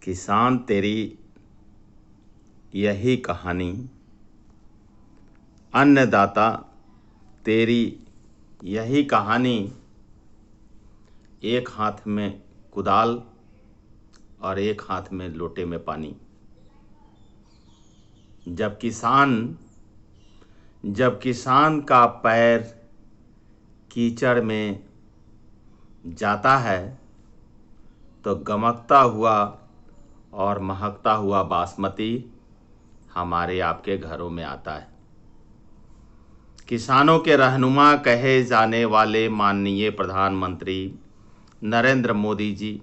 किसान तेरी यही कहानी, अन्नदाता तेरी यही कहानी। एक हाथ में कुदाल और एक हाथ में लोटे में पानी। जब किसान का पैर कीचड़ में जाता है तो गमकता हुआ और महकता हुआ बासमती हमारे आपके घरों में आता है। किसानों के रहनुमा कहे जाने वाले माननीय प्रधानमंत्री नरेंद्र मोदी जी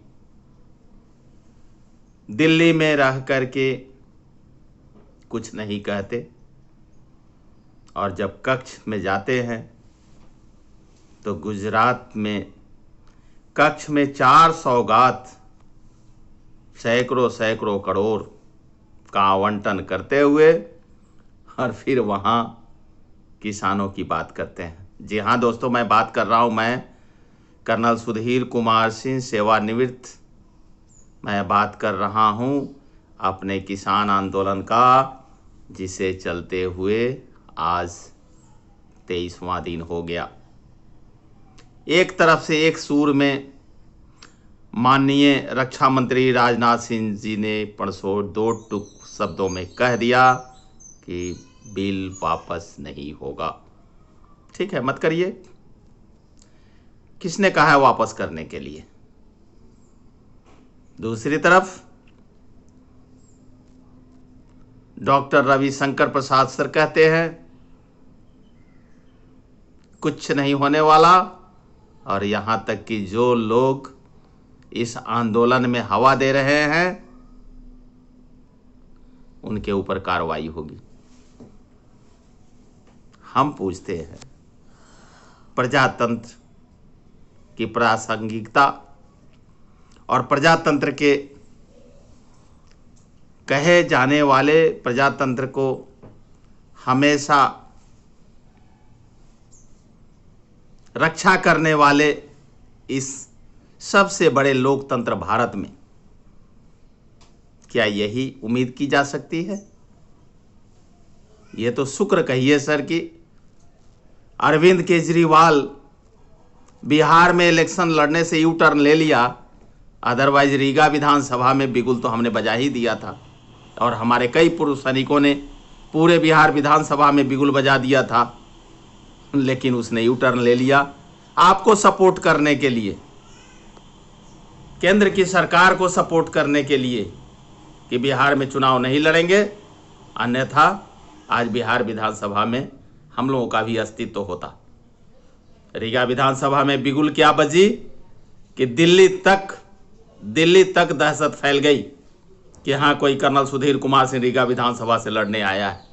दिल्ली में रह करके कुछ नहीं कहते और जब कक्ष में जाते हैं तो गुजरात में कक्ष में 4 सौगात सैकड़ों करोड़ का आवंटन करते हुए और फिर वहाँ किसानों की बात करते हैं। जी हाँ दोस्तों, मैं बात कर रहा हूँ, मैं कर्नल सुधीर कुमार सिंह, सेवानिवृत्त। मैं बात कर रहा हूँ अपने किसान आंदोलन का, जिसे चलते हुए आज 23वां दिन हो गया। एक तरफ से एक सूर में माननीय रक्षा मंत्री राजनाथ सिंह जी ने परसों 2 टुक शब्दों में कह दिया कि बिल वापस नहीं होगा। ठीक है, मत करिए। किसने कहा है वापस करने के लिए? दूसरी तरफ डॉक्टर रविशंकर प्रसाद सर कहते हैं कुछ नहीं होने वाला, और यहां तक कि जो लोग इस आंदोलन में हवा दे रहे हैं उनके ऊपर कार्रवाई होगी। हम पूछते हैं, प्रजातंत्र की प्रासंगिकता और प्रजातंत्र के कहे जाने वाले प्रजातंत्र को हमेशा रक्षा करने वाले इस सबसे बड़े लोकतंत्र भारत में क्या यही उम्मीद की जा सकती है? यह तो शुक्र कहिए सर कि अरविंद केजरीवाल बिहार में इलेक्शन लड़ने से यू टर्न ले लिया। अदरवाइज रीगा विधानसभा में बिगुल तो हमने बजा ही दिया था और हमारे कई पूर्व सैनिकों ने पूरे बिहार विधानसभा में बिगुल बजा दिया था, लेकिन उसने यू टर्न ले लिया आपको सपोर्ट करने के लिए, केंद्र की सरकार को सपोर्ट करने के लिए कि बिहार में चुनाव नहीं लड़ेंगे, अन्यथा आज बिहार विधानसभा में हम लोगों का भी अस्तित्व होता। रीगा विधानसभा में बिगुल क्या बजी कि दिल्ली तक दहशत फैल गई कि हाँ कोई कर्नल सुधीर कुमार सिंह रीगा विधानसभा से लड़ने आया है,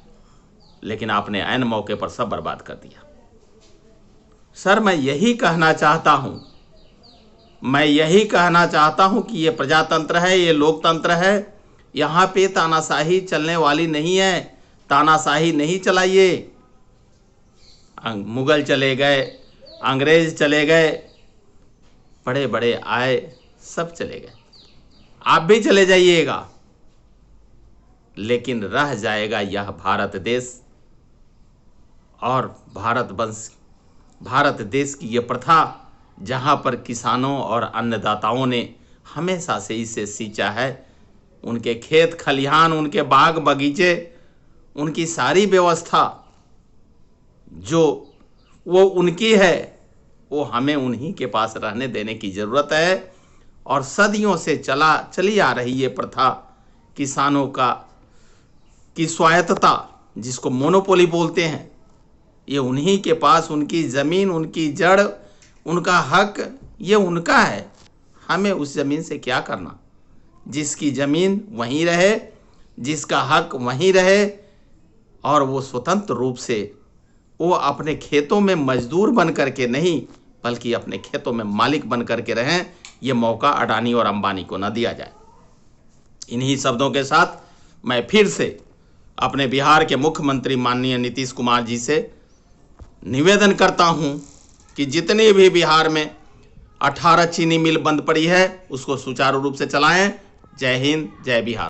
लेकिन आपने ऐन मौके पर सब बर्बाद कर दिया। सर मैं यही कहना चाहता हूं कि ये प्रजातंत्र है, ये लोकतंत्र है। यहाँ पे तानाशाही चलने वाली नहीं है। तानाशाही नहीं चलाइए। मुगल चले गए, अंग्रेज चले गए, बड़े बड़े आए, सब चले गए, आप भी चले जाइएगा, लेकिन रह जाएगा यह भारत देश और भारत देश की यह प्रथा, जहां पर किसानों और अन्नदाताओं ने हमेशा से इसे सींचा है। उनके खेत खलिहान, उनके बाग बगीचे, उनकी सारी व्यवस्था जो वो उनकी है, वो हमें उन्हीं के पास रहने देने की ज़रूरत है। और सदियों से चली आ रही ये प्रथा, किसानों की स्वायत्तता, जिसको मोनोपोली बोलते हैं, ये उन्हीं के पास, उनकी ज़मीन, उनकी जड़, उनका हक, ये उनका है। हमें उस ज़मीन से क्या करना? जिसकी ज़मीन वहीं रहे, जिसका हक वहीं रहे, और वो स्वतंत्र रूप से वो अपने खेतों में मजदूर बन करके नहीं, बल्कि अपने खेतों में मालिक बन करके रहें। ये मौका अडानी और अंबानी को न दिया जाए। इन्हीं शब्दों के साथ मैं फिर से अपने बिहार के मुख्यमंत्री माननीय नीतीश कुमार जी से निवेदन करता हूं कि जितने भी बिहार में 18 चीनी मिल बंद पड़ी है उसको सुचारू रूप से चलाएं जय हिंद, जय बिहार।